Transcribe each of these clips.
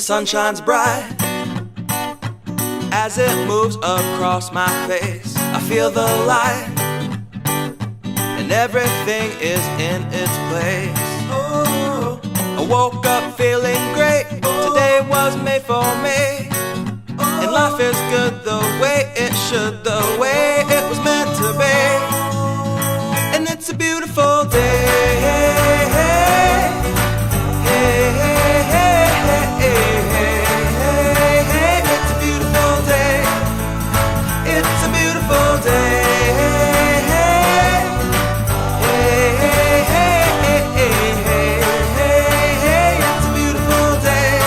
sun shines bright as it moves across my face. I feel the light and everything is in its place. Oh, I woke up feeling great. Today was made for me, and life is good the way it should, the way it was meant to be. And it's a beautiful day. It's a beautiful day. It's a beautiful day. It's a beautiful day.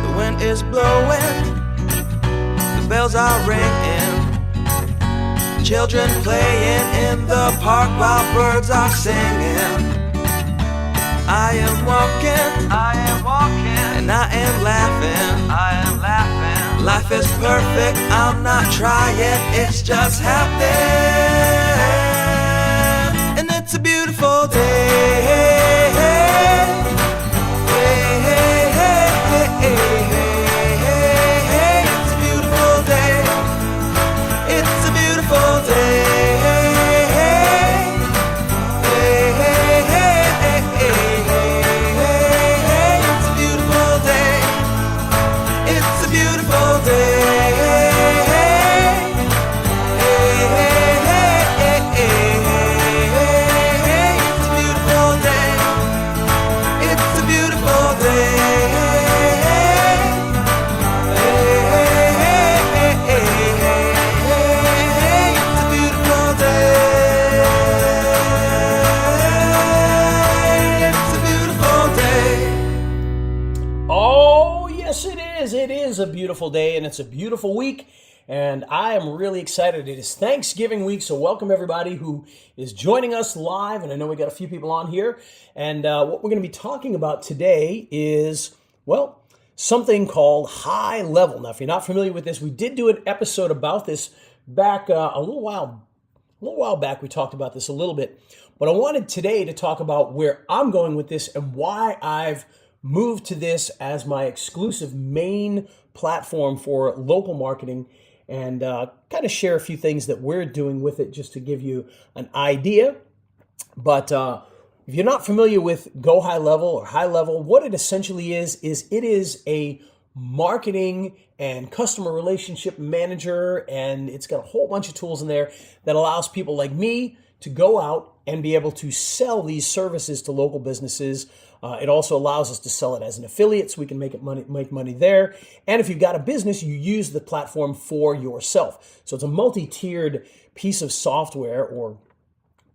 The wind is blowing, the bells are ringing, children playing in the park while birds are singing. I am walking, and I am laughing, Life is perfect, I'm not trying, it's just happening. And it's a beautiful day. It's a beautiful day. It's a beautiful day. It is a beautiful day and it's a beautiful week, and I am really excited. It is Thanksgiving week, so welcome everybody who is joining us live, and I know we got a few people on here, and what we're going to be talking about today is, well, something called high level. Now, if you're not familiar with this, we did do an episode about this back a little while back. We talked about this a little bit, but I wanted today to talk about where I'm going with this and why I've moved to this as my exclusive main platform for local marketing, and kind of share a few things that we're doing with it just to give you an idea. But if you're not familiar with Go High Level or High Level, what it essentially is it is a marketing and customer relationship manager, and it's got a whole bunch of tools in there that allows people like me to go out and be able to sell these services to local businesses. It also allows us to sell it as an affiliate, so we can make money there. And if you've got a business, you use the platform for yourself. So it's a multi-tiered piece of software or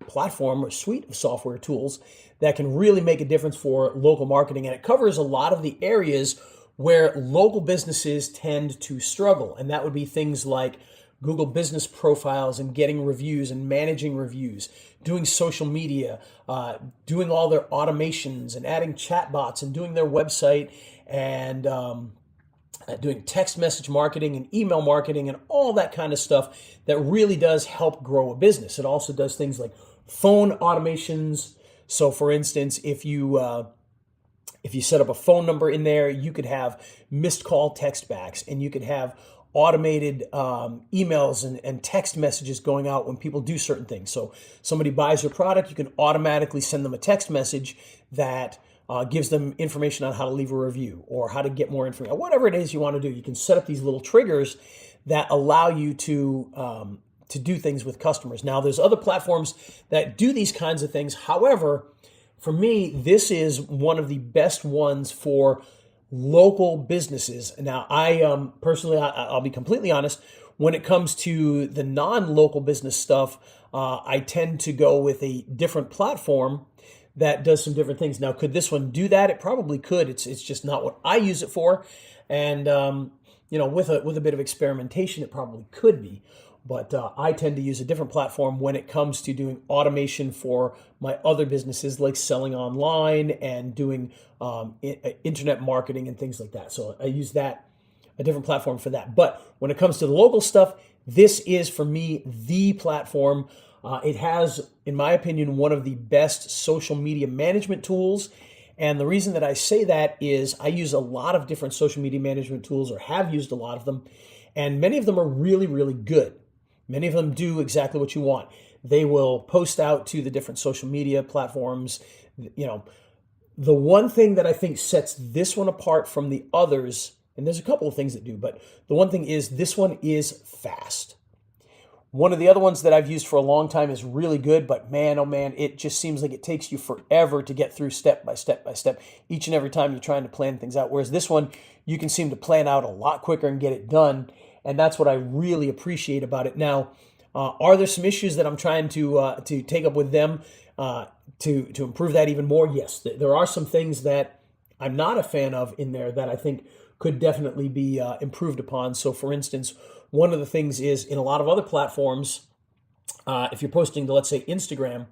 platform or suite of software tools that can really make a difference for local marketing. And it covers a lot of the areas where local businesses tend to struggle. And that would be things like Google business profiles and getting reviews and managing reviews, doing social media, doing all their automations and adding chatbots and doing their website, and doing text message marketing and email marketing and all that kind of stuff that really does help grow a business. It also does things like phone automations. So for instance, if you set up a phone number in there, you could have missed call text backs, and you could have automated emails and text messages going out when people do certain things. So somebody buys your product, you can automatically send them a text message that gives them information on how to leave a review or how to get more information, whatever it is you want to do. You can set up these little triggers that allow you to do things with customers. Now, there's other platforms that do these kinds of things. However, for me, this is one of the best ones for local businesses. Now, I personally, I'll be completely honest, when it comes to the non-local business stuff, I tend to go with a different platform that does some different things. Now, could this one do that? It probably could. It's just not what I use it for. And with a bit of experimentation, it probably could be. But I tend to use a different platform when it comes to doing automation for my other businesses, like selling online and doing internet marketing and things like that. So I use a different platform for that. But when it comes to the local stuff, this is, for me, the platform. It has, in my opinion, one of the best social media management tools. And the reason that I say that is I use a lot of different social media management tools, or have used a lot of them, and many of them are really, really good. Many of them do exactly what you want. They will post out to the different social media platforms. The one thing that I think sets this one apart from the others, and there's a couple of things that do, but the one thing is this one is fast. One of the other ones that I've used for a long time is really good, but man, oh man, it just seems like it takes you forever to get through step by step by step, each and every time you're trying to plan things out. Whereas this one, you can seem to plan out a lot quicker and get it done. And that's what I really appreciate about it. Now, are there some issues that I'm trying to take up with them to improve that even more? Yes, there are some things that I'm not a fan of in there that I think could definitely be improved upon. So for instance, one of the things is in a lot of other platforms, if you're posting to, let's say, Instagram,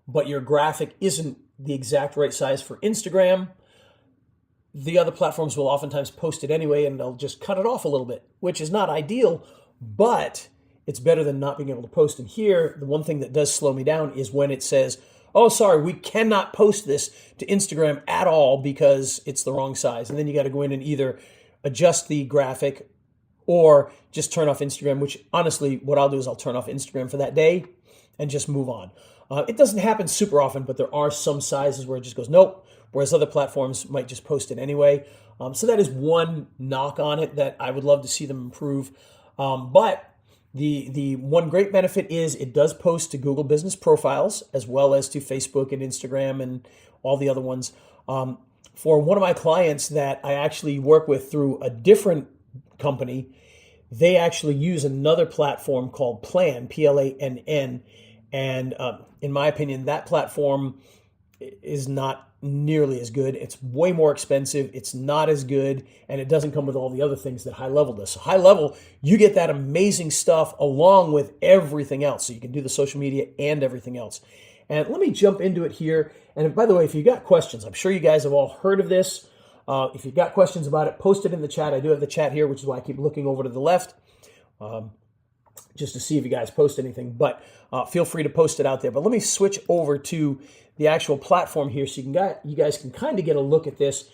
but your graphic isn't the exact right size for Instagram, the other platforms will oftentimes post it anyway, and they'll just cut it off a little bit, which is not ideal, but it's better than not being able to post. And here, the one thing that does slow me down is when it says, oh, sorry, we cannot post this to Instagram at all because it's the wrong size. And then you got to go in and either adjust the graphic or just turn off Instagram, which honestly, what I'll do is I'll turn off Instagram for that day and just move on. It doesn't happen super often, but there are some sizes where it just goes, nope, whereas other platforms might just post it anyway. So that is one knock on it that I would love to see them improve. But the one great benefit is it does post to Google Business Profiles as well as to Facebook and Instagram and all the other ones. For one of my clients that I actually work with through a different company, they actually use another platform called Plan, Plann. And in my opinion, that platform is not nearly as good. It's way more expensive. It's not as good. And it doesn't come with all the other things that High Level does. So High Level, you get that amazing stuff along with everything else. So you can do the social media and everything else. And let me jump into it here. And by the way, if you got questions, I'm sure you guys have all heard of this. If you've got questions about it, post it in the chat. I do have the chat here, which is why I keep looking over to the left just to see if you guys post anything. But feel free to post it out there. But let me switch over to the actual platform here so you guys can kind of get a look at this.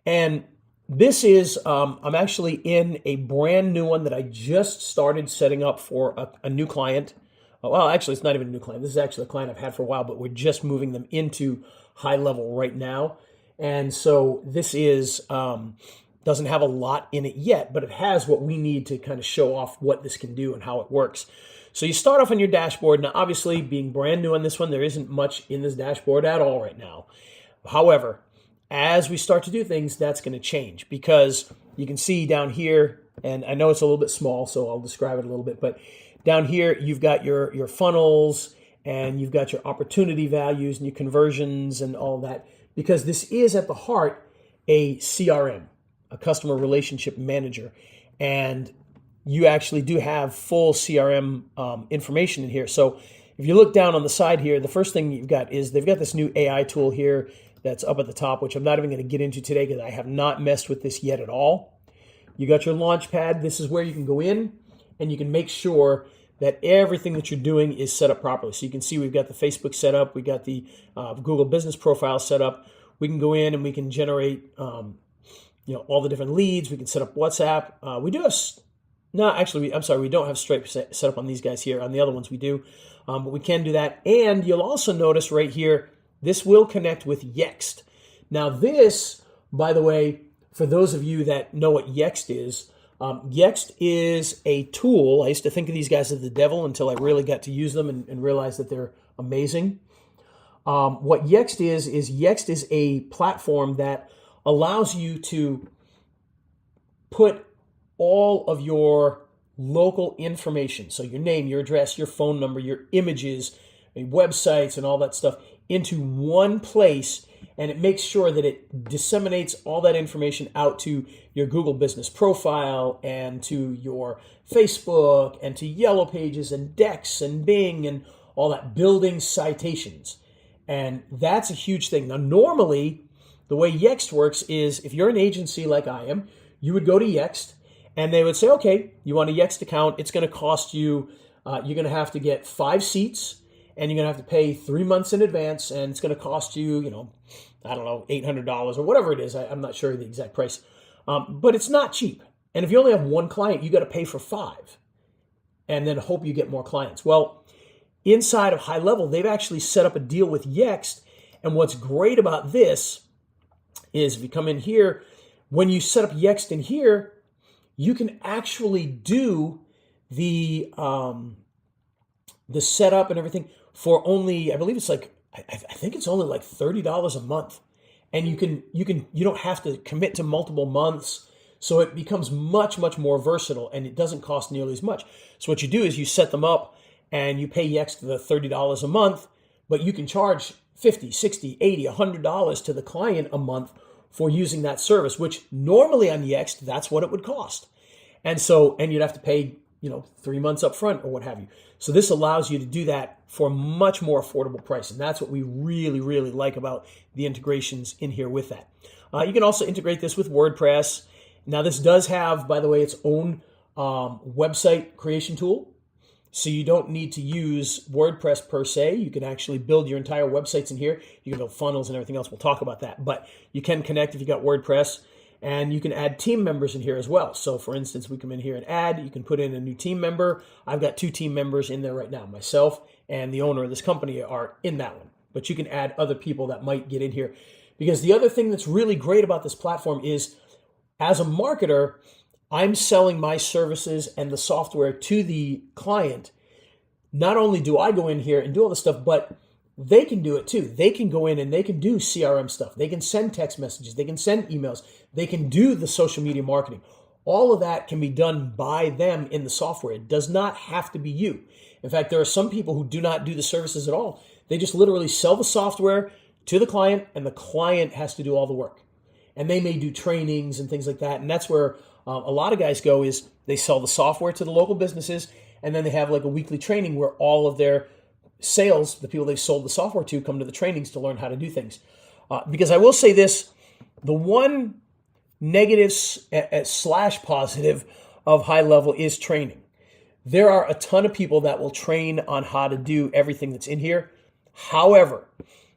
And this is, I'm actually in a brand new one that I just started setting up for a new client. Well, actually, it's not even a new client. This is actually a client I've had for a while, but we're just moving them into High Level right now. And so this is doesn't have a lot in it yet, but it has what we need to kind of show off what this can do and how it works. So you start off on your dashboard. Now, obviously, being brand new on this one, there isn't much in this dashboard at all right now. However, as we start to do things, that's going to change because you can see down here, and I know it's a little bit small, so I'll describe it a little bit, but down here, you've got your funnels, and you've got your opportunity values and your conversions and all that, because this is at the heart a CRM, a customer relationship manager. And you actually do have full CRM information in here. So if you look down on the side here, the first thing you've got is they've got this new AI tool here that's up at the top, which I'm not even going to get into today because I have not messed with this yet at all. You got your launch pad. This is where you can go in and you can make sure that everything that you're doing is set up properly. So you can see we've got the Facebook set up. We got the Google Business Profile set up. We can go in and we can generate all the different leads. We can set up WhatsApp. We do have, we don't have Stripe set up on these guys here. On the other ones we do, but we can do that. And you'll also notice right here, this will connect with Yext. Now this, by the way, for those of you that know what Yext is a tool. I used to think of these guys as the devil until I really got to use them and realized that they're amazing. What Yext is a platform that allows you to put all of your local information, so your name, your address, your phone number, your images, websites, and all that stuff into one place, and it makes sure that it disseminates all that information out to your Google Business Profile and to your Facebook and to Yellow Pages and Dex and Bing and all that, building citations. And that's a huge thing. Now, normally, the way Yext works is if you're an agency like I am, you would go to Yext and they would say, okay, you want a Yext account. It's going to cost you, you're going to have to get 5 seats and you're going to have to pay 3 months in advance. And it's going to cost you, I don't know, $800 or whatever it is. I'm not sure the exact price. But it's not cheap. And if you only have one client, you got to pay for 5 and then hope you get more clients. Well, inside of High Level, they've actually set up a deal with Yext. And what's great about this is if you come in here, when you set up Yext in here, you can actually do the setup and everything for only, I believe it's like, I think it's only like $30 a month. And you don't have to commit to multiple months. So it becomes much, much more versatile and it doesn't cost nearly as much. So what you do is you set them up and you pay Yext the $30 a month, but you can charge $50, $60, $80, $100 to the client a month for using that service, which normally on Yext, that's what it would cost. And you'd have to pay, 3 months up front or what have you. So this allows you to do that for a much more affordable price. And that's what we really, really like about the integrations in here with that. You can also integrate this with WordPress. Now this does have, by the way, its own website creation tool. So you don't need to use WordPress per se. You can actually build your entire websites in here. You can build funnels and everything else. We'll talk about that. But you can connect if you got WordPress. And you can add team members in here as well. So for instance, we come in here and add, you can put in a new team member. I've got 2 team members in there right now. Myself and the owner of this company are in that one. But you can add other people that might get in here. Because the other thing that's really great about this platform is, as a marketer, I'm selling my services and the software to the client. Not only do I go in here and do all this stuff, but they can do it too. They can go in and they can do CRM stuff. They can send text messages. They can send emails. They can do the social media marketing. All of that can be done by them in the software. It does not have to be you. In fact, there are some people who do not do the services at all. They just literally sell the software to the client and the client has to do all the work. And they may do trainings and things like that. And that's where a lot of guys go, is they sell the software to the local businesses and then they have like a weekly training where all of their sales, the people they've sold the software to, come to the trainings to learn how to do things. Because I will say this, the one negative / positive of High Level is training. There are a ton of people that will train on how to do everything that's in here. However,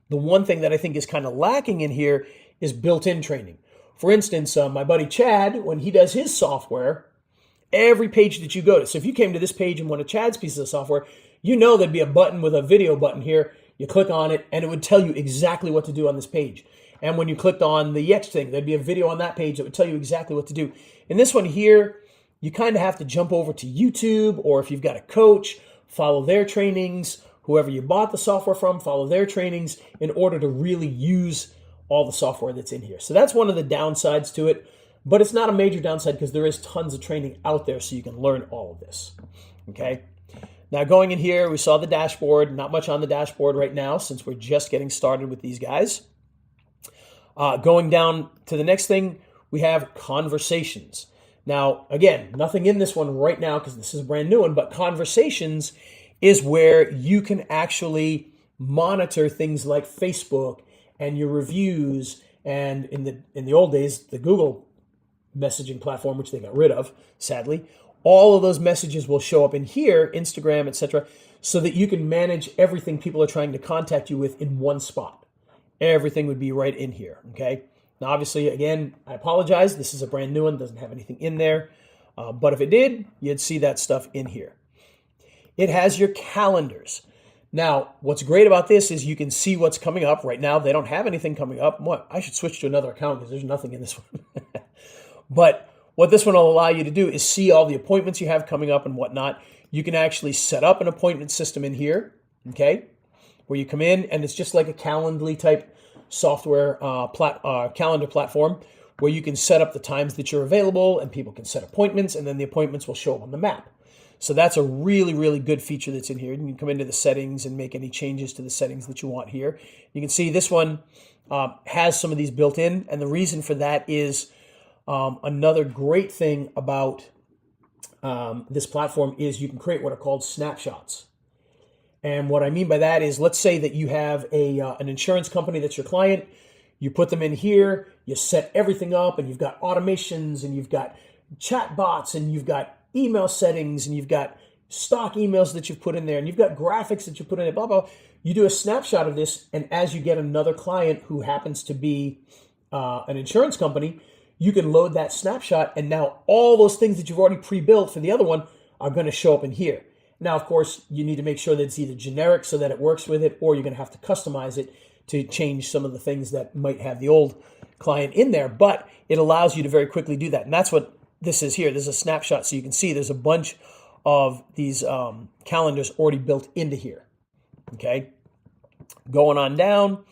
the one thing that I think is kind of lacking in here is built-in training. For instance, my buddy Chad, when he does his software, every page that you go to, so if you came to this page and one of Chad's pieces of software, there'd be a button with a video button here. You click on it and it would tell you exactly what to do on this page. And when you clicked on the Yext thing, there'd be a video on that page that would tell you exactly what to do. In this one here, you kind of have to jump over to YouTube, or if you've got a coach, follow their trainings. Whoever you bought the software from, follow their trainings in order to really use all the software that's in here. So that's one of the downsides to it, but it's not a major downside because there is tons of training out there so you can learn all of this. Okay. Now going in here, we saw the dashboard. Not much on the dashboard right now since we're just getting started with these guys. Going down to the next thing, we have conversations. Now, again, nothing in this one right now because this is a brand new one, but conversations is where you can actually monitor things like Facebook and your reviews, and in the old days, the Google messaging platform, which they got rid of, sadly. All of those messages will show up in here, Instagram, etc., so that you can manage everything people are trying to contact you with in one spot. Everything would be right in here, okay? Now, obviously, again, I apologize. This is a brand new one. Doesn't have anything in there. But if it did, you'd see that stuff in here. It has your calendars. Now, what's great about this is you can see what's coming up. Right now, they don't have anything coming up. What? I should switch to another account because there's nothing in this one. But what this one will allow you to do is see all the appointments you have coming up and whatnot. You can actually set up an appointment system in here, okay, where you come in and it's just like a Calendly type software calendar platform where you can set up the times that you're available and people can set appointments, and then the appointments will show up on the map. So that's a really, really good feature that's in here. You can come into the settings and make any changes to the settings that you want here. You can see this one has some of these built in, and the reason for that is another great thing about this platform is you can create what are called snapshots. And what I mean by that is, let's say that you have an insurance company that's your client. You put them in here, you set everything up, and you've got automations, and you've got chat bots, and you've got email settings, and you've got stock emails that you've put in there, and you've got graphics that you put in there, blah, blah. You do a snapshot of this, and as you get another client who happens to be an insurance company, you can load that snapshot, and now all those things that you've already pre-built for the other one are going to show up in here. Now, of course, you need to make sure that it's either generic so that it works with it, or you're going to have to customize it to change some of the things that might have the old client in there, but it allows you to very quickly do that. And that's what this is here. This is a snapshot, so you can see there's a bunch of these calendars already built into here. Okay, going on down.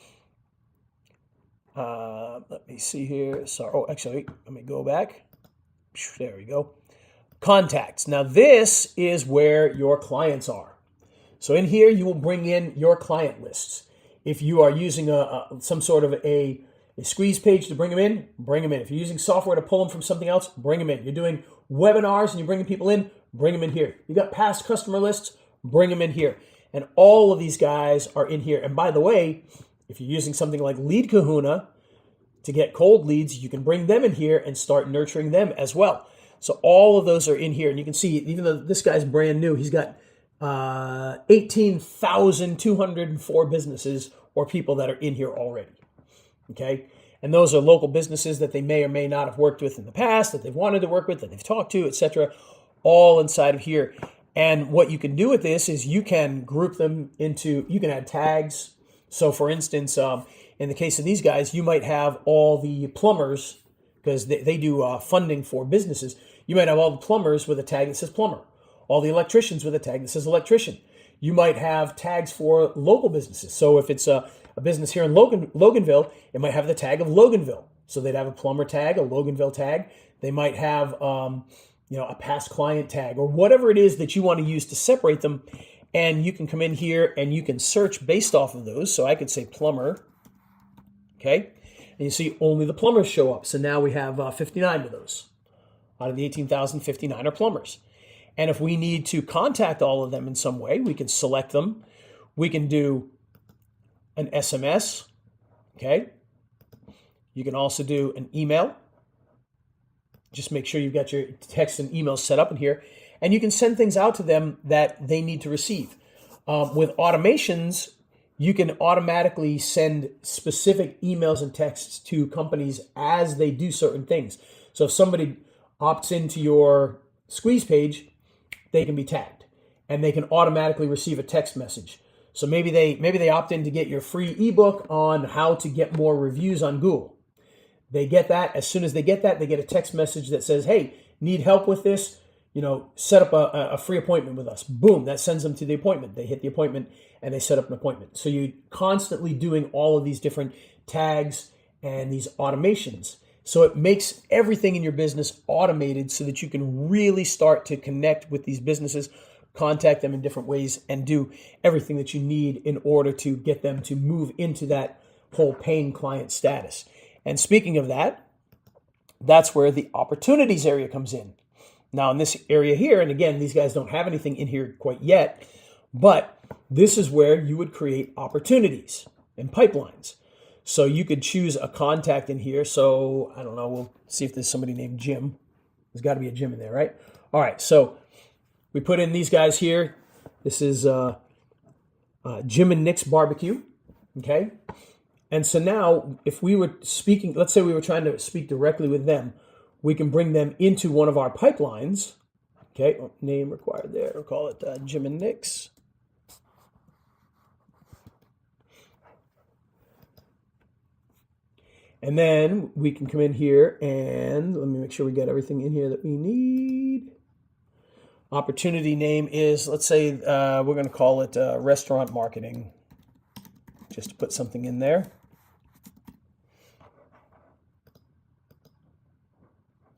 Let me see here. Sorry. Oh, actually, let me go back. There we go. Contacts. Now, this is where your clients are. So in here, you will bring in your client lists. If you are using some sort of a squeeze page to bring them in, bring them in. If you're using software to pull them from something else, bring them in. You're doing webinars and you're bringing people in, bring them in here. You got past customer lists, bring them in here. And all of these guys are in here. And by the way, if you're using something like Lead Kahuna to get cold leads, you can bring them in here and start nurturing them as well. So all of those are in here. And you can see, even though this guy's brand new, he's got 18,204 businesses or people that are in here already. Okay. And those are local businesses that they may or may not have worked with in the past, that they've wanted to work with, that they've talked to, etc., all inside of here. And what you can do with this is you can group them into, you can add tags. So for instance, in the case of these guys, you might have all the plumbers, because they do funding for businesses. You might have all the plumbers with a tag that says plumber, all the electricians with a tag that says electrician. You might have tags for local businesses. So if it's a business here in Loganville, it might have the tag of Loganville. So they'd have a plumber tag, a Loganville tag. They might have a past client tag, or whatever it is that you want to use to separate them. And you can come in here and you can search based off of those. So I could say plumber, okay? And you see only the plumbers show up. So now we have 59 of those. Out of the 18,059 are plumbers. And if we need to contact all of them in some way, we can select them. We can do an SMS, okay? You can also do an email. Just make sure you've got your text and email set up in here. And you can send things out to them that they need to receive. With automations, you can automatically send specific emails and texts to companies as they do certain things. So if somebody opts into your squeeze page, they can be tagged and they can automatically receive a text message. So maybe they opt in to get your free ebook on how to get more reviews on Google. They get that. As soon as they get that, they get a text message that says, hey, need help with this? Set up a free appointment with us. Boom, that sends them to the appointment. They hit the appointment and they set up an appointment. So you're constantly doing all of these different tags and these automations. So it makes everything in your business automated so that you can really start to connect with these businesses, contact them in different ways, and do everything that you need in order to get them to move into that whole paying client status. And speaking of that, that's where the opportunities area comes in. Now in this area here, and again, these guys don't have anything in here quite yet, but this is where you would create opportunities and pipelines. So you could choose a contact in here. So I don't know, we'll see if there's somebody named Jim. There's got to be a Jim in there, right? All right, so we put in these guys here. This is Jim and Nick's Barbecue, okay? And so now if we were speaking, let's say we were trying to speak directly with them, we can bring them into one of our pipelines. Okay, name required there. We'll call it Jim and Nick's. And then we can come in here and let me make sure we got everything in here that we need. Opportunity name is, let's say we're going to call it restaurant marketing, just to put something in there.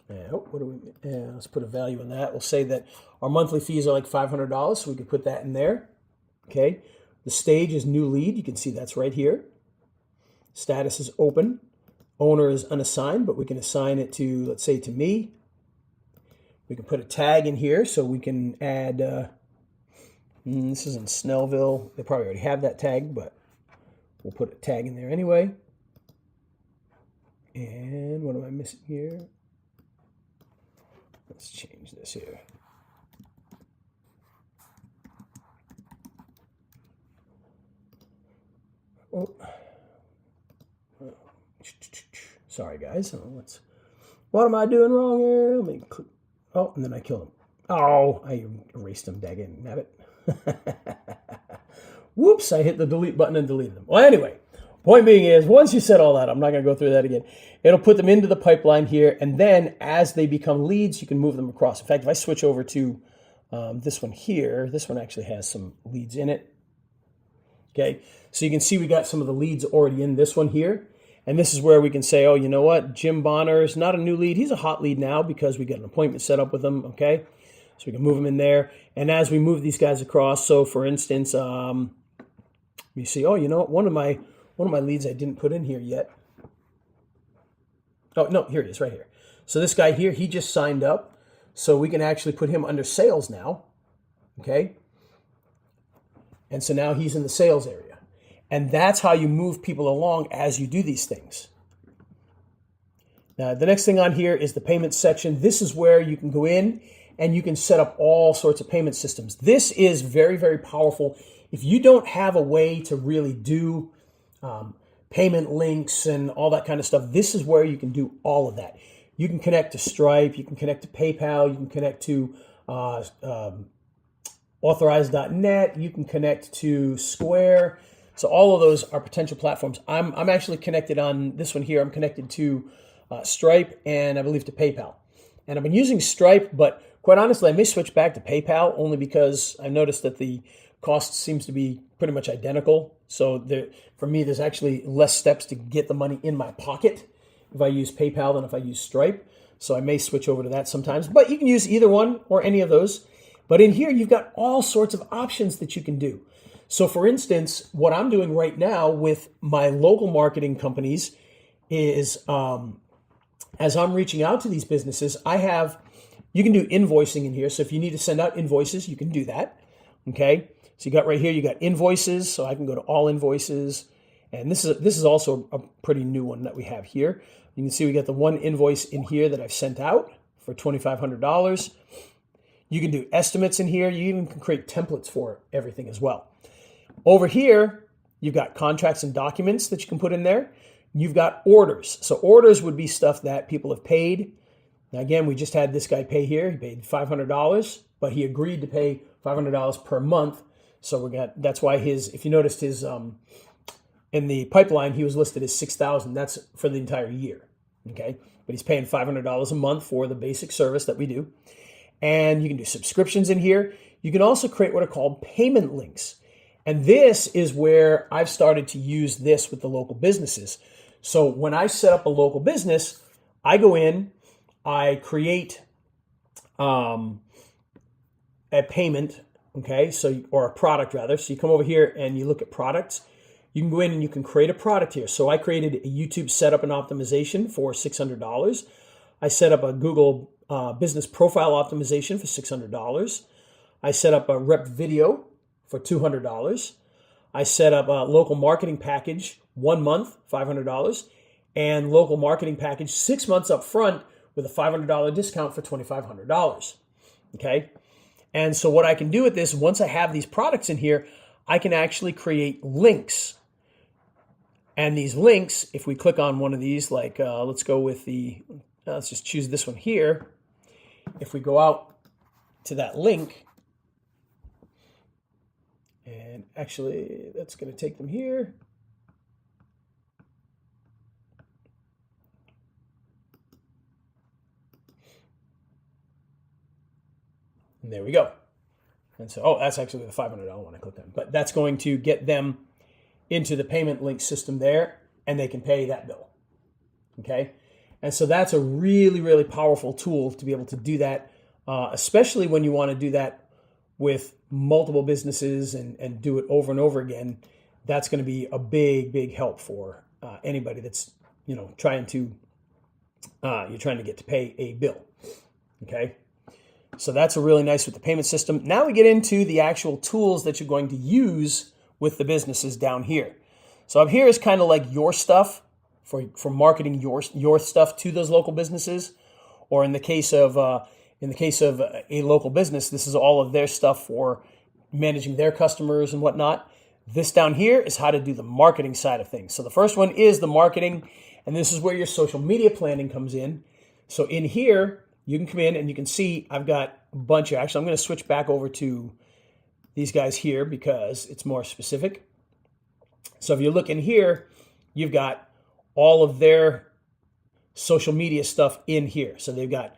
Let's put a value in that. We'll say that our monthly fees are like $500, so we could put that in there. Okay. The stage is new lead. You can see that's right here. Status is open. Owner is unassigned, but we can assign it to, let's say, to me. We can put a tag in here, so we can add, this is in Snellville. They probably already have that tag, but we'll put a tag in there anyway. And what am I missing here? Let's change this here. Sorry, guys. What am I doing wrong here? Let me click. Oh, and then I killed him. Oh, I erased him, daggone nabbit. Whoops, I hit the delete button and deleted them. Well, anyway, point being is, once you set all that, I'm not going to go through that again. It'll put them into the pipeline here, and then as they become leads, you can move them across. In fact, if I switch over to this one here, this one actually has some leads in it. Okay, so you can see we got some of the leads already in this one here. And this is where we can say, oh, you know what? Jim Bonner is not a new lead. He's a hot lead now because we got an appointment set up with him, okay? So we can move him in there. And as we move these guys across, so for instance, you see, oh, you know what? One of my leads I didn't put in here yet. Oh, no, here it is right here. So this guy here, he just signed up. So we can actually put him under sales now, okay? And so now he's in the sales area. And that's how you move people along as you do these things. Now, the next thing on here is the payments section. This is where you can go in and you can set up all sorts of payment systems. This is very, very powerful. If you don't have a way to really do payment links and all that kind of stuff, this is where you can do all of that. You can connect to Stripe, you can connect to PayPal, you can connect to authorize.net, you can connect to Square. So all of those are potential platforms. I'm actually connected on this one here. I'm connected to Stripe and I believe to PayPal. And I've been using Stripe, but quite honestly, I may switch back to PayPal only because I noticed that the cost seems to be pretty much identical. So for me, there's actually less steps to get the money in my pocket if I use PayPal than if I use Stripe. So I may switch over to that sometimes. But you can use either one or any of those. But in here, you've got all sorts of options that you can do. So for instance, what I'm doing right now with my local marketing companies is as I'm reaching out to these businesses, you can do invoicing in here. So if you need to send out invoices, you can do that. Okay. So you got right here, you got invoices. So I can go to all invoices. And this is also a pretty new one that we have here. You can see we got the one invoice in here that I've sent out for $2,500. You can do estimates in here. You even can create templates for everything as well. Over here, you've got contracts and documents that you can put in there. You've got orders. So orders would be stuff that people have paid. Now, again, we just had this guy pay here. He paid $500, but he agreed to pay $500 per month. So that's why if you noticed his, in the pipeline, he was listed as $6,000. That's for the entire year, okay? But he's paying $500 a month for the basic service that we do. And you can do subscriptions in here. You can also create what are called payment links. And this is where I've started to use this with the local businesses. So when I set up a local business, I go in, I create a payment, okay, or a product rather. So you come over here and you look at products. You can go in and you can create a product here. So I created a YouTube setup and optimization for $600. I set up a Google business profile optimization for $600. I set up a rep video for $200. I set up a local marketing package, 1 month, $500, and local marketing package 6 months up front with a $500 discount for $2,500. Okay. And so what I can do with this, once I have these products in here, I can actually create links. And these links, if we click on one of these, like let's go with let's just choose this one here. If we go out to that link, and actually, that's going to take them here. And there we go. And so, that's actually the $500 one I clicked on. But that's going to get them into the payment link system there, and they can pay that bill. Okay? And so that's a really, really powerful tool to be able to do that, especially when you want to do that with multiple businesses and do it over and over again. That's going to be a big, big help for anybody that's, trying to get to pay a bill. Okay. So that's a really nice with the payment system. Now we get into the actual tools that you're going to use with the businesses down here. So up here is kind of like your stuff for marketing your stuff to those local businesses, or in the case of a local business, this is all of their stuff for managing their customers and whatnot. This down here is how to do the marketing side of things. So the first one is the marketing, And this is where your social media planning comes in. So in here, you can come in and you can see I've got a bunch of, actually I'm going to switch back over to these guys here because it's more specific. So if you look in here, you've got all of their social media stuff in here. So they've got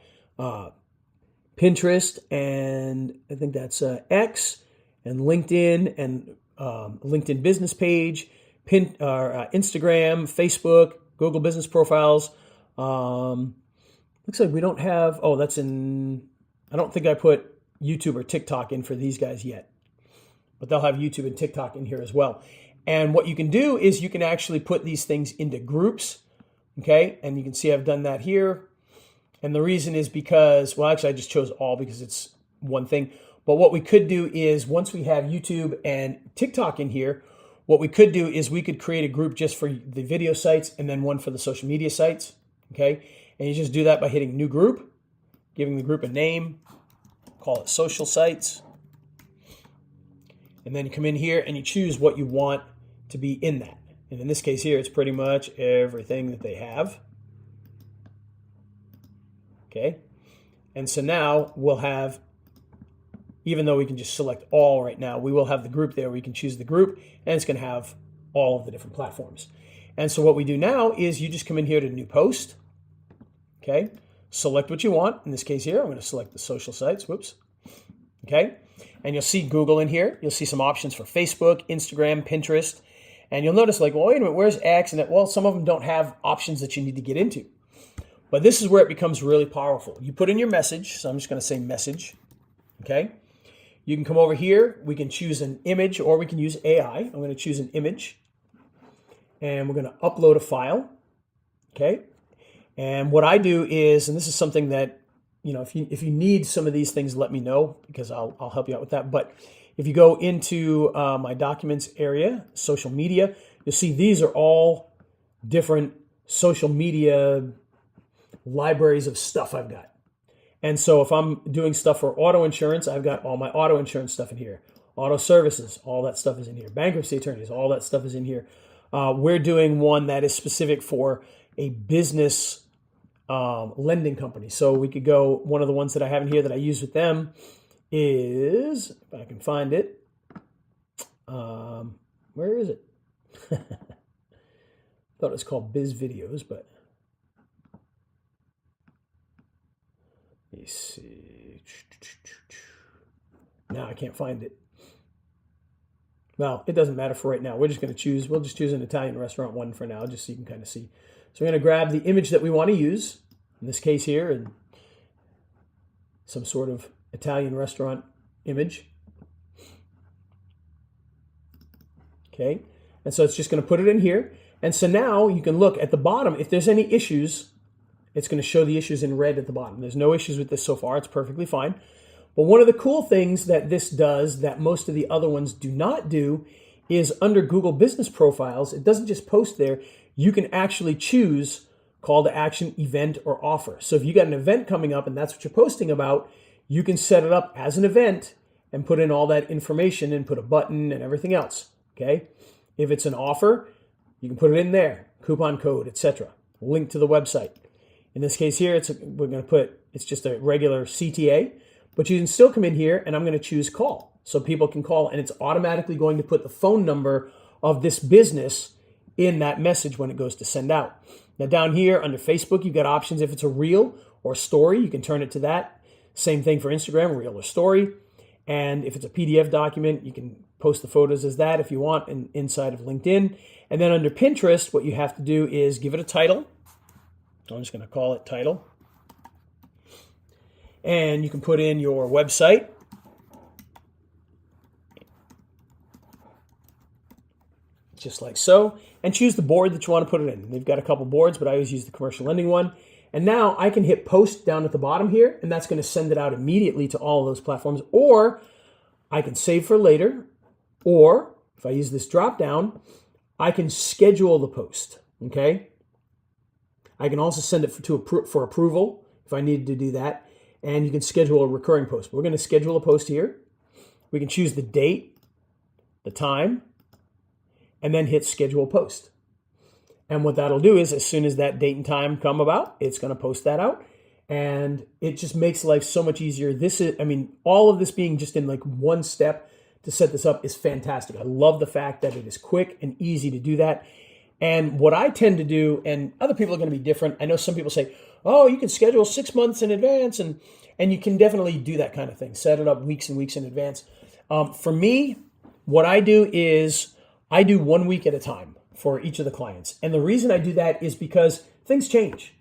Pinterest, and I think that's X, and LinkedIn, and LinkedIn business page, Instagram, Facebook, Google business profiles. Looks like we don't have, oh, that's in, I don't think I put YouTube or TikTok in for these guys yet, but they'll have YouTube and TikTok in here as well. And what you can do is you can actually put these things into groups, okay? And you can see I've done that here. And the reason is because, well, actually I just chose all because it's one thing. But what we could do is once we have YouTube and TikTok in here, what we could do is we could create a group just for the video sites and then one for the social media sites, okay? And you just do that by hitting new group, giving the group a name, call it social sites. And then you come in here and you choose what you want to be in that. And in this case here, it's pretty much everything that they have. Okay. And so now we'll have, even though we can just select all right now, we will have the group there. We can choose the group and it's going to have all of the different platforms. And so what we do now is you just come in here to new post. Okay. Select what you want. In this case here, I'm going to select the social sites. Whoops. Okay. And you'll see Google in here. You'll see some options for Facebook, Instagram, Pinterest. And you'll notice like, well, wait a minute, where's X? And well, some of them don't have options that you need to get into. But this is where it becomes really powerful. You put in your message. So I'm just going to say message. Okay. You can come over here. We can choose an image or we can use AI. I'm going to choose an image. And we're going to upload a file. Okay. And what I do is, and this is something that, you know, if you need some of these things, let me know because I'll help you out with that. But if you go into my documents area, social media, you'll see these are all different social media libraries of stuff I've got. And so if I'm doing stuff for auto insurance, I've got all my auto insurance stuff in here. Auto services, all that stuff is in here. Bankruptcy attorneys, all that stuff is in here. We're doing one that is specific for a business lending company. So we could go, one of the ones that I have in here that I use with them is, if I can find it, where is it? Thought it was called Biz Videos, but let me see. Now I can't find it. Well, it doesn't matter for right now. We're just going to choose, we'll just choose an Italian restaurant one for now, just so you can kind of see. So we're going to grab the image that we want to use, in this case here, and some sort of Italian restaurant image. Okay, and so it's just going to put it in here. And so now you can look at the bottom. If there's any issues, it's going to show the issues in red at the bottom. There's no issues with this so far. It's perfectly fine. But one of the cool things that this does that most of the other ones do not do is under Google Business Profiles, it doesn't just post there. You can actually choose call to action, event, or offer. So if you got an event coming up and that's what you're posting about, you can set it up as an event and put in all that information and put a button and everything else. Okay. If it's an offer, you can put it in there, coupon code, etc. Link to the website. In this case here, we're going to put, it's just a regular CTA, but you can still come in here and I'm going to choose call. So people can call and it's automatically going to put the phone number of this business in that message when it goes to send out. Now down here under Facebook, you've got options. If it's a reel or story, you can turn it to that. Same thing for Instagram, reel or story. And if it's a PDF document, you can post the photos as that if you want inside of LinkedIn. And then under Pinterest, what you have to do is give it a title. I'm just going to call it title. And you can put in your website. Just like so. And choose the board that you want to put it in. They've got a couple boards, but I always use the commercial lending one. And now I can hit post down at the bottom here, and that's going to send it out immediately to all of those platforms. Or I can save for later. Or if I use this drop down, I can schedule the post. Okay. I can also send it for approval if I needed to do that. And you can schedule a recurring post. We're going to schedule a post here. We can choose the date, the time, and then hit schedule post. And what that'll do is as soon as that date and time come about, it's going to post that out. And it just makes life so much easier. All of this being just in like one step to set this up is fantastic. I love the fact that it is quick and easy to do that. And what I tend to do, and other people are going to be different. I know some people say, oh, you can schedule 6 months in advance, and you can definitely do that kind of thing. Set it up weeks and weeks in advance. For me, what I do is I do 1 week at a time for each of the clients. And the reason I do that is because things change.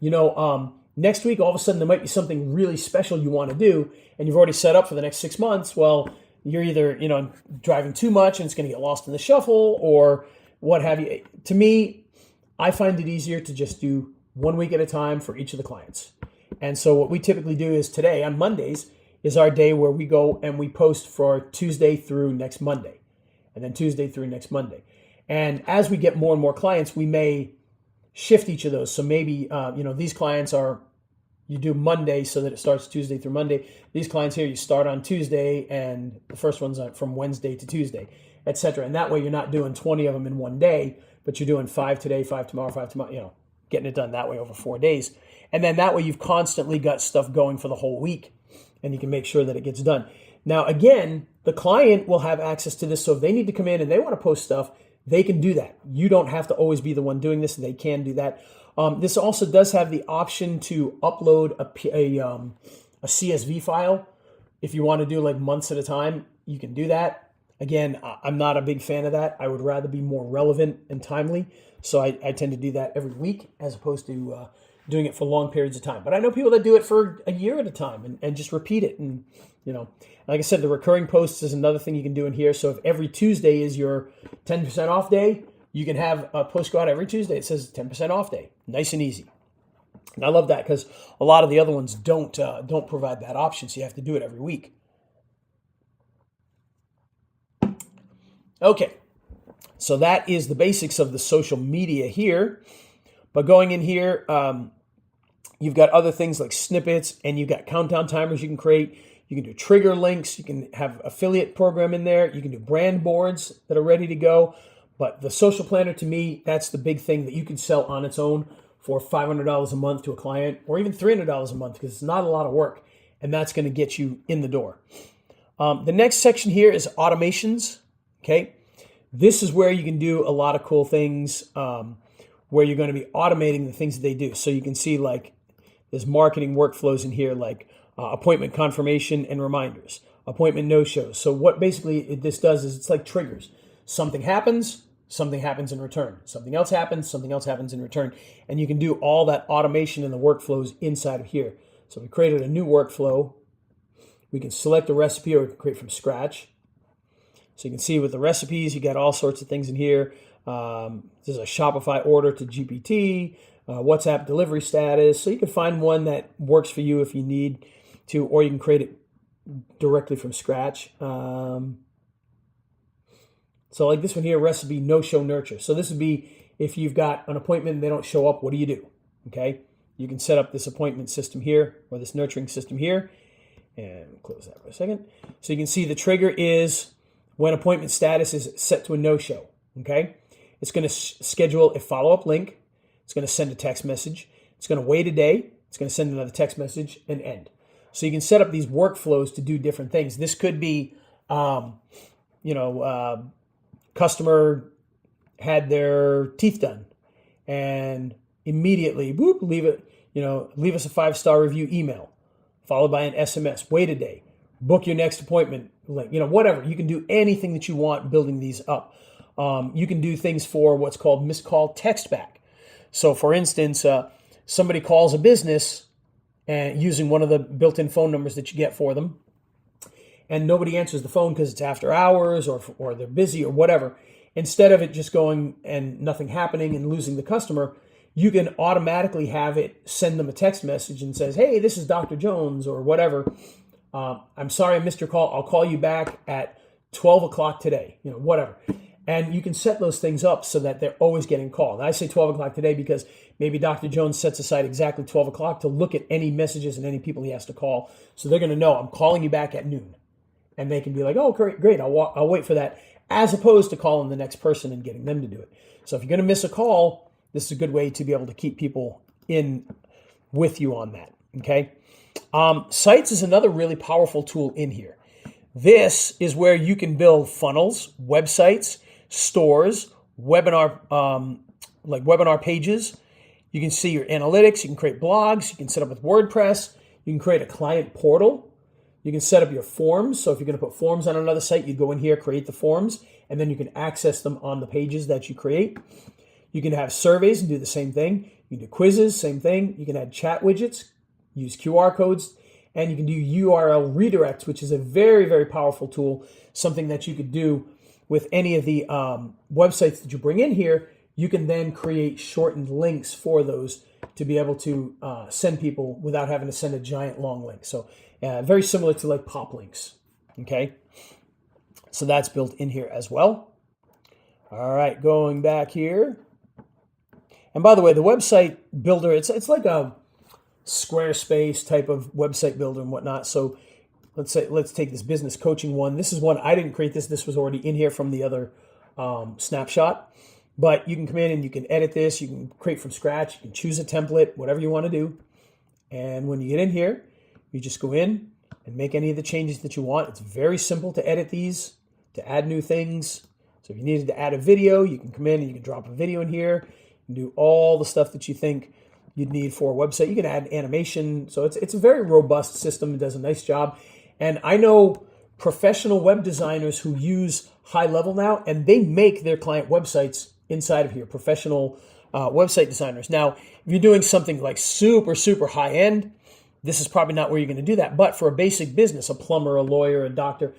Next week, all of a sudden, there might be something really special you want to do, and you've already set up for the next 6 months. Well, you're either, driving too much and it's going to get lost in the shuffle or what have you. To me, I find it easier to just do 1 week at a time for each of the clients. And so what we typically do is today, on Mondays, is our day where we go and we post for Tuesday through next Monday, and then Tuesday through next Monday. And as we get more and more clients, we may shift each of those. So maybe, these clients you do Monday so that it starts Tuesday through Monday. These clients here, you start on Tuesday, and the first one's from Wednesday to Tuesday, etc. And that way you're not doing 20 of them in one day, but you're doing 5 today, 5 tomorrow, 5 tomorrow, getting it done that way over 4 days. And then that way you've constantly got stuff going for the whole week, and you can make sure that it gets done. Now, again, the client will have access to this. So if they need to come in and they want to post stuff, they can do that. You don't have to always be the one doing this. They can do that. This also does have the option to upload a CSV file. If you want to do like months at a time, you can do that. Again, I'm not a big fan of that. I would rather be more relevant and timely. So I tend to do that every week as opposed to doing it for long periods of time. But I know people that do it for a year at a time and just repeat it. And, like I said, the recurring posts is another thing you can do in here. So if every Tuesday is your 10% off day, you can have a post go out every Tuesday. It says 10% off day. Nice and easy. And I love that because a lot of the other ones don't provide that option. So you have to do it every week. Okay. So that is the basics of the social media here. But going in here, you've got other things like snippets, and you've got countdown timers you can create. You can do trigger links. You can have affiliate program in there. You can do brand boards that are ready to go. But the social planner, to me, that's the big thing that you can sell on its own for $500 a month to a client, or even $300 a month, because it's not a lot of work, and that's going to get you in the door. The next section here is automations. Okay, this is where you can do a lot of cool things, where you're going to be automating the things that they do. So you can see like there's marketing workflows in here, like appointment confirmation and reminders, appointment no-shows. So what basically this does is it's like triggers. Something happens in return. Something else happens in return. And you can do all that automation and the workflows inside of here. So we created a new workflow. We can select a recipe, or we can create from scratch. So you can see with the recipes, you got all sorts of things in here. There's a Shopify order to GPT, WhatsApp delivery status. So you can find one that works for you if you need to, or you can create it directly from scratch. So like this one here, recipe no-show nurture. So this would be if you've got an appointment and they don't show up, what do you do? Okay, you can set up this appointment system here, or this nurturing system here, and close that for a second. So you can see the trigger is when appointment status is set to a no-show. Okay, it's going to schedule a follow-up link. It's going to send a text message. It's going to wait a day. It's going to send another text message and end. So you can set up these workflows to do different things. This could be, customer had their teeth done, and immediately, leave us a 5-star review email, followed by an SMS. Wait a day, book your next appointment link. Whatever. You can do anything that you want building these up. You can do things for what's called missed call text back. So, for instance, somebody calls a business and using one of the built-in phone numbers that you get for them, and nobody answers the phone because it's after hours or they're busy or whatever. Instead of it just going and nothing happening and losing the customer, you can automatically have it send them a text message and says, hey, this is Dr. Jones or whatever. I'm sorry I missed your call. I'll call you back at 12 o'clock today, whatever. And you can set those things up so that they're always getting called. I say 12 o'clock today because maybe Dr. Jones sets aside exactly 12 o'clock to look at any messages and any people he has to call. So they're going to know I'm calling you back at noon. And they can be like, oh, great, I'll wait for that. as opposed to calling the next person and getting them to do it. So if you're going to miss a call, this is a good way to be able to keep people in with you on that. Okay. Sites is another really powerful tool in here. This is where you can build funnels, websites, stores, webinar, like webinar pages. You can see your analytics. You can create blogs. You can set up with WordPress. You can create a client portal. You can set up your forms. So if you're going to put forms on another site, you go in here, create the forms, and then you can access them on the pages that you create. You can have surveys and do the same thing. You can do quizzes, same thing. You can add chat widgets, use QR codes, and you can do URL redirects, which is a very, very powerful tool, something that you could do with any of the websites that you bring in here. You can then create shortened links for those to be able to send people without having to send a giant long link. So very similar to like pop links, okay? So that's built in here as well. All right, going back here. And by the way, the website builder, it's like a Squarespace type of website builder and whatnot. So let's take this business coaching one. This is one, I didn't create this. This was already in here from the other snapshot. But you can come in and you can edit this. You can create from scratch. You can choose a template, whatever you want to do. And when you get in here, you just go in and make any of the changes that you want. It's very simple to edit these, to add new things. So if you needed to add a video, you can come in and you can drop a video in here. You can do all the stuff that you think you'd need for a website. You can add animation. So it's a very robust system. It does a nice job. And I know professional web designers who use High Level now, and they make their client websites inside of here, professional website designers. Now, if you're doing something like super, super high end, this is probably not where you're going to do that. But for a basic business, a plumber, a lawyer, a doctor,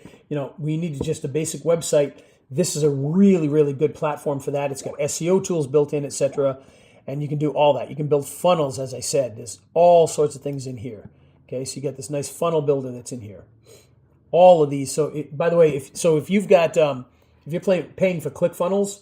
we need just a basic website. This is a really, really good platform for that. It's got SEO tools built in, etc. And you can do all that. You can build funnels, as I said. There's all sorts of things in here. Okay, so you got this nice funnel builder that's in here. All of these. So, by the way, if you've got, if you're paying for ClickFunnels,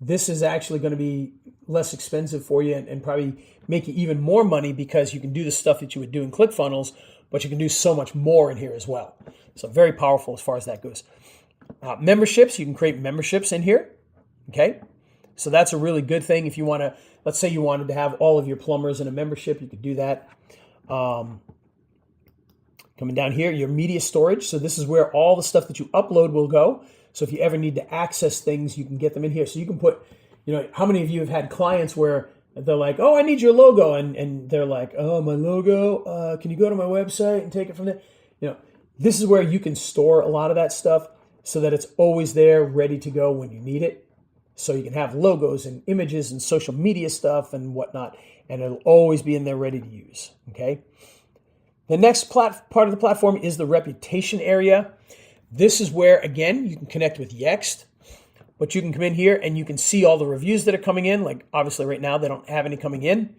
this is actually going to be less expensive for you and probably make you even more money because you can do the stuff that you would do in ClickFunnels, but you can do so much more in here as well. So very powerful as far as that goes. Memberships, you can create memberships in here. Okay, so that's a really good thing. If you want to, let's say you wanted to have all of your plumbers in a membership, you could do that. Coming down here, your media storage. So this is where all the stuff that you upload will go. So if you ever need to access things, you can get them in here. So you can put, how many of you have had clients where they're like, oh, I need your logo. And they're like, oh, my logo, can you go to my website and take it from there? This is where you can store a lot of that stuff so that it's always there, ready to go when you need it. So you can have logos and images and social media stuff and whatnot, and it'll always be in there ready to use, okay? The next part of the platform is the reputation area. This is where, again, you can connect with Yext, but you can come in here and you can see all the reviews that are coming in. Like, obviously, right now, they don't have any coming in,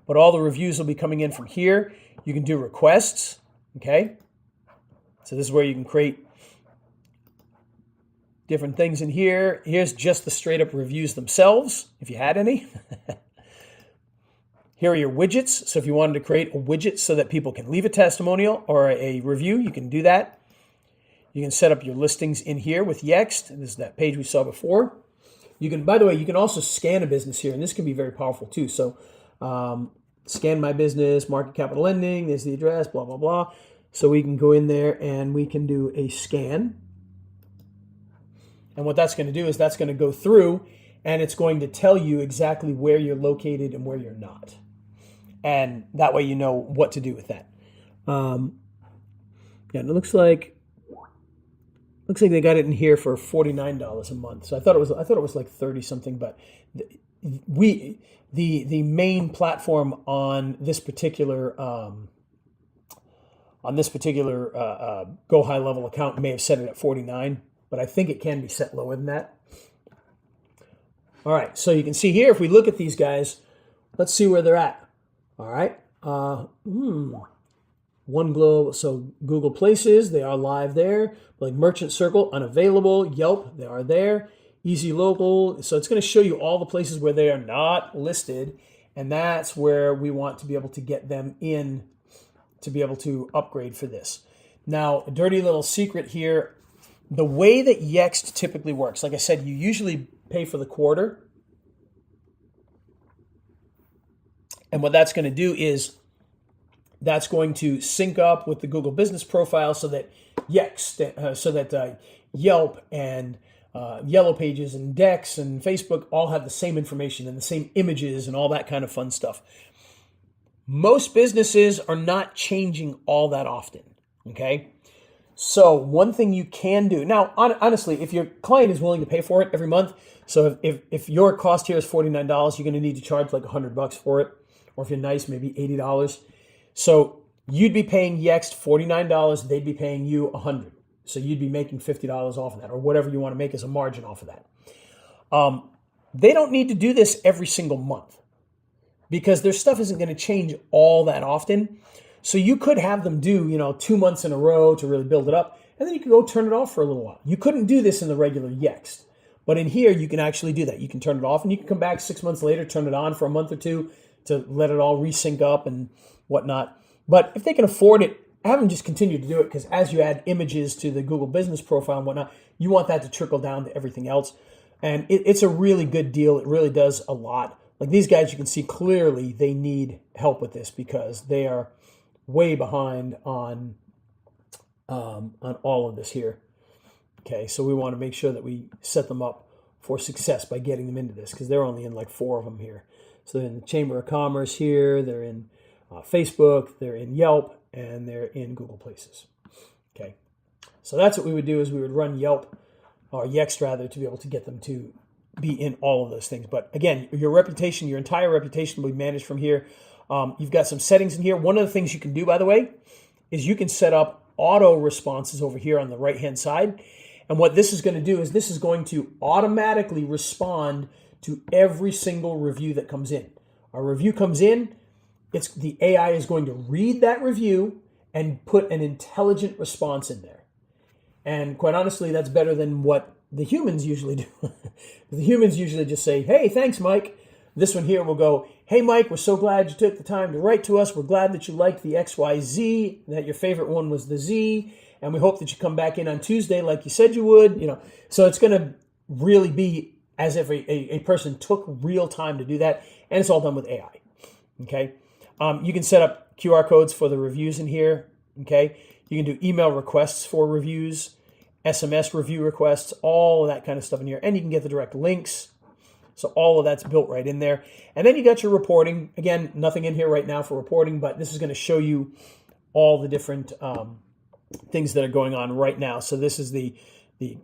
but all the reviews will be coming in from here. You can do requests, okay? So this is where you can create different things in here. Here's just the straight up reviews themselves, if you had any. Here are your widgets. So if you wanted to create a widget so that people can leave a testimonial or a review, you can do that. You can set up your listings in here with Yext. This is that page we saw before. You can, by the way, you can also scan a business here, and this can be very powerful too. So scan my business, market capital lending, there's the address, blah, blah, blah. So we can go in there and we can do a scan. And what that's going to do is that's going to go through and it's going to tell you exactly where you're located and where you're not. And that way you know what to do with that. Yeah, and it looks like they got it in here for $49 a month. So I thought it was like 30 something, but the main platform on this particular Go High Level account may have set it at 49, but I think it can be set lower than that. All right, so you can see here, if we look at these guys, let's see where they're at. All right, One Globe, so Google Places, they are live there. Like Merchant Circle, unavailable. Yelp, they are there. Easy Local, so it's going to show you all the places where they are not listed, and that's where we want to be able to get them in to be able to upgrade for this. Now, a dirty little secret here, the way that Yext typically works, like I said, you usually pay for the quarter. And what that's going to do is that's going to sync up with the Google Business Profile so that Yelp and Yellow Pages and Dex and Facebook all have the same information and the same images and all that kind of fun stuff. Most businesses are not changing all that often, okay? So one thing you can do, now honestly, if your client is willing to pay for it every month, so if your cost here is $49, you're going to need to charge like $100 for it, or if you're nice, maybe $80. So you'd be paying Yext $49, they'd be paying you $100. So you'd be making $50 off of that, or whatever you want to make as a margin off of that. They don't need to do this every single month because their stuff isn't going to change all that often. So you could have them do, 2 months in a row to really build it up, and then you can go turn it off for a little while. You couldn't do this in the regular Yext, but in here you can actually do that. You can turn it off, and you can come back 6 months later, turn it on for a month or two to let it all resync up and whatnot. But if they can afford it, have them just continue to do it, because as you add images to the Google Business Profile and whatnot, you want that to trickle down to everything else. And it's a really good deal. It really does a lot. Like these guys, you can see clearly they need help with this because they are way behind on all of this here. Okay, so we want to make sure that we set them up for success by getting them into this, because they're only in like 4 of them here. So they're in the Chamber of Commerce here, they're in Facebook, they're in Yelp, and they're in Google Places. Okay, so that's what we would do, is we would run Yelp, or Yext rather, to be able to get them to be in all of those things. But again, your reputation, your entire reputation will be managed from here. You've got some settings in here. One of the things you can do, by the way, is you can set up auto responses over here on the right-hand side. And what this is going to do is this is going to automatically respond to every single review that comes in. A review comes in, the AI is going to read that review and put an intelligent response in there. And quite honestly, that's better than what the humans usually do. The humans usually just say, hey, thanks, Mike. This one here will go, hey, Mike, we're so glad you took the time to write to us. We're glad that you liked the XYZ, that your favorite one was the Z, and we hope that you come back in on Tuesday like you said you would. So it's going to really be as if a person took real time to do that, and it's all done with AI. Okay, you can set up QR codes for the reviews in here. Okay, you can do email requests for reviews, SMS review requests, all of that kind of stuff in here, and you can get the direct links. So all of that's built right in there. And then you got your reporting. Again, nothing in here right now for reporting, but this is going to show you all the different things that are going on right now. So this is the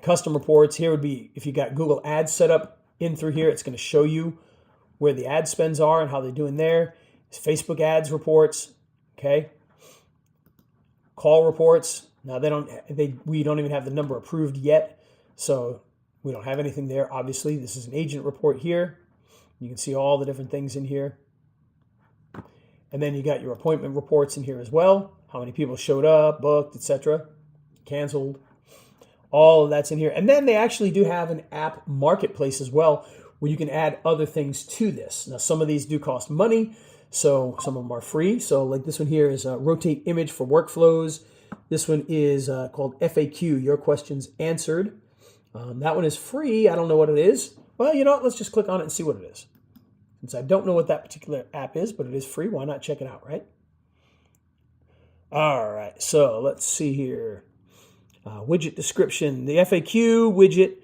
custom reports. Here would be, if you got Google Ads set up in through here, it's going to show you where the ad spends are and how they're doing there. It's Facebook ads reports, okay? Call reports. Now we don't even have the number approved yet, so we don't have anything there, obviously. This is an agent report here. You can see all the different things in here. And then you got your appointment reports in here as well. How many people showed up, booked, etc., canceled. All of that's in here. And then they actually do have an app marketplace as well, where you can add other things to this. Now, some of these do cost money, so some of them are free. So like this one here is Rotate Image for Workflows. This one is called FAQ, Your Questions Answered. That one is free. I don't know what it is. Well, you know what? Let's just click on it and see what it is. Since I don't know what that particular app is, but it is free, why not check it out, right? All right, so let's see here. Widget description. The FAQ widget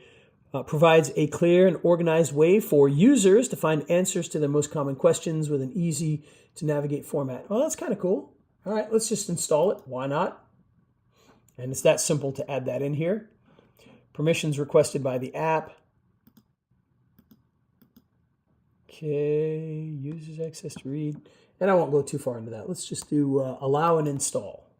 provides a clear and organized way for users to find answers to their most common questions with an easy to navigate format. Well, that's kind of cool. All right, let's just install it. Why not? And it's that simple to add that in here. Permissions requested by the app. Okay, users access to read. And I won't go too far into that. Let's just do allow and install.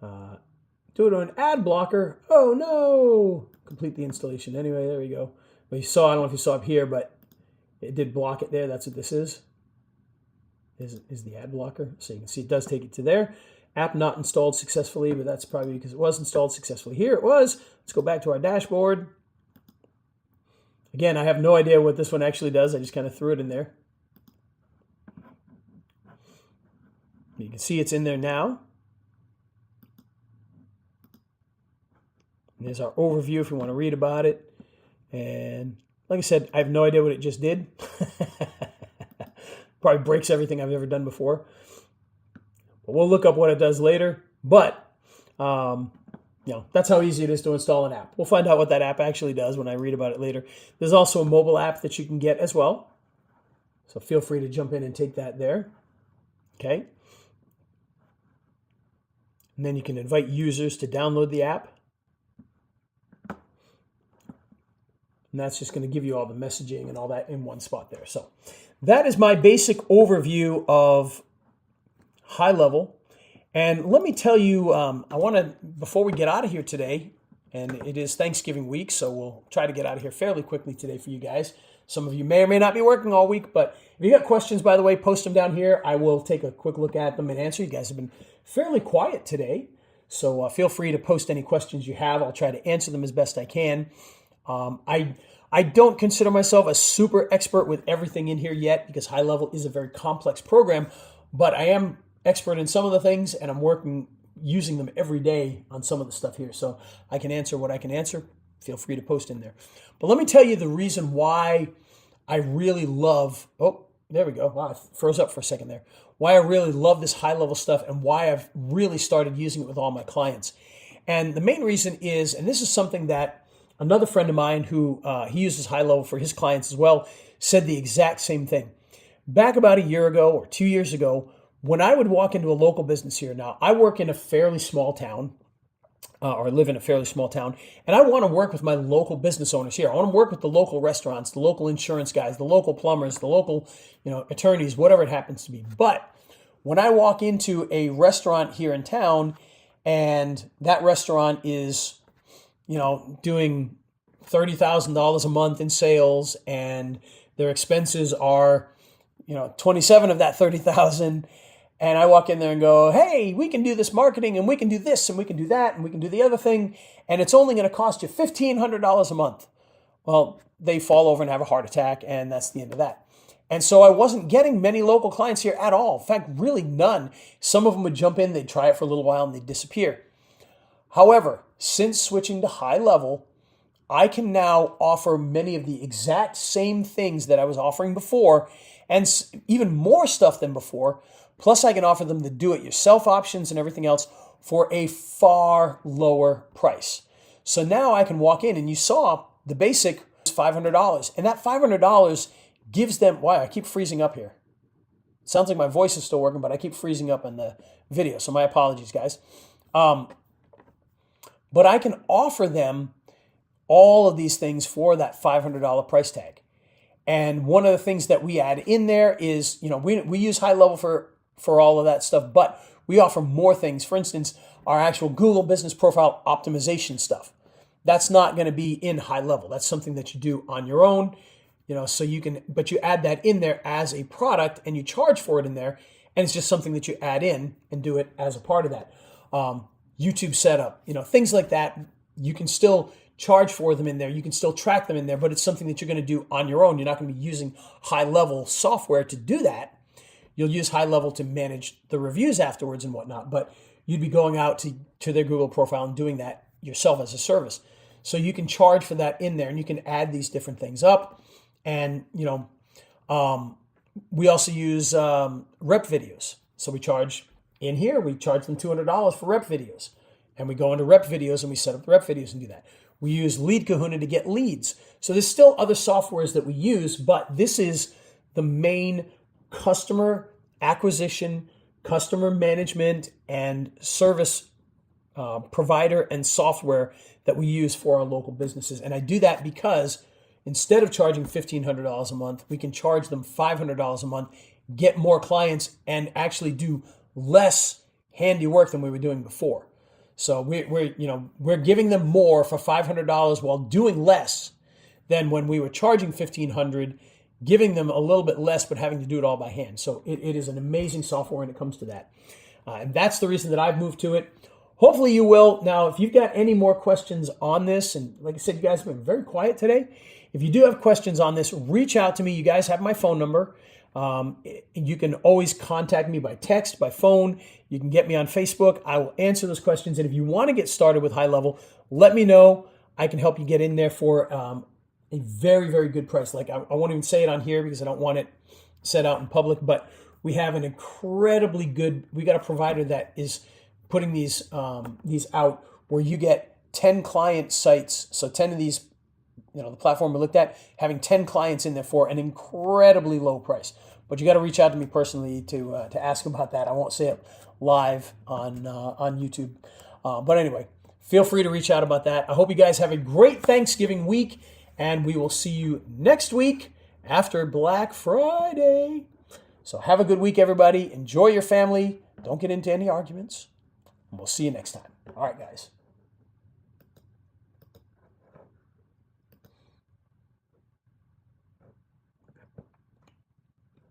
Do it on ad blocker. Oh no! Complete the installation. Anyway, there we go. But you saw, I don't know if you saw up here, but it did block it there. That's what this is the ad blocker. So you can see it does take it to there. App not installed successfully, but that's probably because it was installed successfully. Here it was. Let's go back to our dashboard. Again, I have no idea what this one actually does. I just kind of threw it in there. You can see it's in there now. And there's our overview if you want to read about it. And like I said, I have no idea what it just did. Probably breaks everything I've ever done before. But we'll look up what it does later. But, that's how easy it is to install an app. We'll find out what that app actually does when I read about it later. There's also a mobile app that you can get as well. So feel free to jump in and take that there. Okay. And then you can invite users to download the app. And that's just going to give you all the messaging and all that in one spot there. So that is my basic overview of high level. And let me tell you, before we get out of here today, and it is Thanksgiving week, so we'll try to get out of here fairly quickly today for you guys. Some of you may or may not be working all week, but if you got questions, by the way, post them down here. I will take a quick look at them and answer. You guys have been fairly quiet today, so feel free to post any questions you have. I'll try to answer them as best I can. I don't consider myself a super expert with everything in here yet because high level is a very complex program, but I am expert in some of the things and I'm using them every day on some of the stuff here. So I can answer what I can answer. Feel free to post in there. But let me tell you the reason why I really love, there we go. Wow, I froze up for a second there. Why I really love this high level stuff and why I've really started using it with all my clients. And the main reason is, and this is something that another friend of mine who he uses high level for his clients as well, said the exact same thing. Back about a year ago or 2 years ago, when I would walk into a local business here, now I work in a fairly small town, or live in a fairly small town, and I want to work with my local business owners here. I want to work with the local restaurants, the local insurance guys, the local plumbers, the local attorneys, whatever it happens to be. But when I walk into a restaurant here in town, and that restaurant is doing $30,000 a month in sales, and their expenses are, 27 of that 30,000. And I walk in there and go, hey, we can do this marketing and we can do this and we can do that and we can do the other thing. And it's only going to cost you $1,500 a month. Well, they fall over and have a heart attack, and that's the end of that. And so I wasn't getting many local clients here at all. In fact, really none. Some of them would jump in, they'd try it for a little while, and they'd disappear. However, since switching to high level, I can now offer many of the exact same things that I was offering before, and even more stuff than before. Plus, I can offer them the do-it-yourself options and everything else for a far lower price. So now I can walk in, and you saw the basic is $500. And that $500 gives them, why, I keep freezing up here. It sounds like my voice is still working, but I keep freezing up in the video. So my apologies, guys. But I can offer them all of these things for that $500 price tag. And one of the things that we add in there is, we use high level for all of that stuff, but we offer more things. For instance, our actual Google Business Profile optimization stuff. That's not going to be in high level. That's something that you do on your own, so you can, but you add that in there as a product and you charge for it in there. And it's just something that you add in and do it as a part of that. YouTube setup, things like that. You can still charge for them in there. You can still track them in there, but it's something that you're going to do on your own. You're not going to be using high level software to do that. You'll use high level to manage the reviews afterwards and whatnot, but you'd be going out to their Google profile and doing that yourself as a service. So you can charge for that in there, and you can add these different things up. And, we also use rep videos. So we charge in here, we charge them $200 for rep videos. And we go into rep videos and we set up the rep videos and do that. We use Lead Kahuna to get leads. So there's still other softwares that we use, but this is the main customer acquisition, customer management, and service provider and software that we use for our local businesses. And I do that because instead of charging $1,500 a month, we can charge them $500 a month, get more clients, and actually do less handiwork than we were doing before. So we're giving them more for $500 while doing less than when we were charging $1,500, giving them a little bit less, but having to do it all by hand. So it is an amazing software when it comes to that. And that's the reason that I've moved to it. Hopefully you will. Now, if you've got any more questions on this, and like I said, you guys have been very quiet today. If you do have questions on this, reach out to me. You guys have my phone number. You can always contact me by text, by phone. You can get me on Facebook. I will answer those questions. And if you want to get started with high level, let me know. I can help you get in there for a very, very good price. Like I won't even say it on here because I don't want it said out in public, but we have an incredibly good, we got a provider that is putting these out where you get 10 client sites. So 10 of these, the platform we looked at, having 10 clients in there for an incredibly low price. But you got to reach out to me personally to ask about that. I won't say it live on YouTube. But anyway, feel free to reach out about that. I hope you guys have a great Thanksgiving week, and we will see you next week after Black Friday. So have a good week, everybody. Enjoy your family. Don't get into any arguments. And we'll see you next time. All right, guys.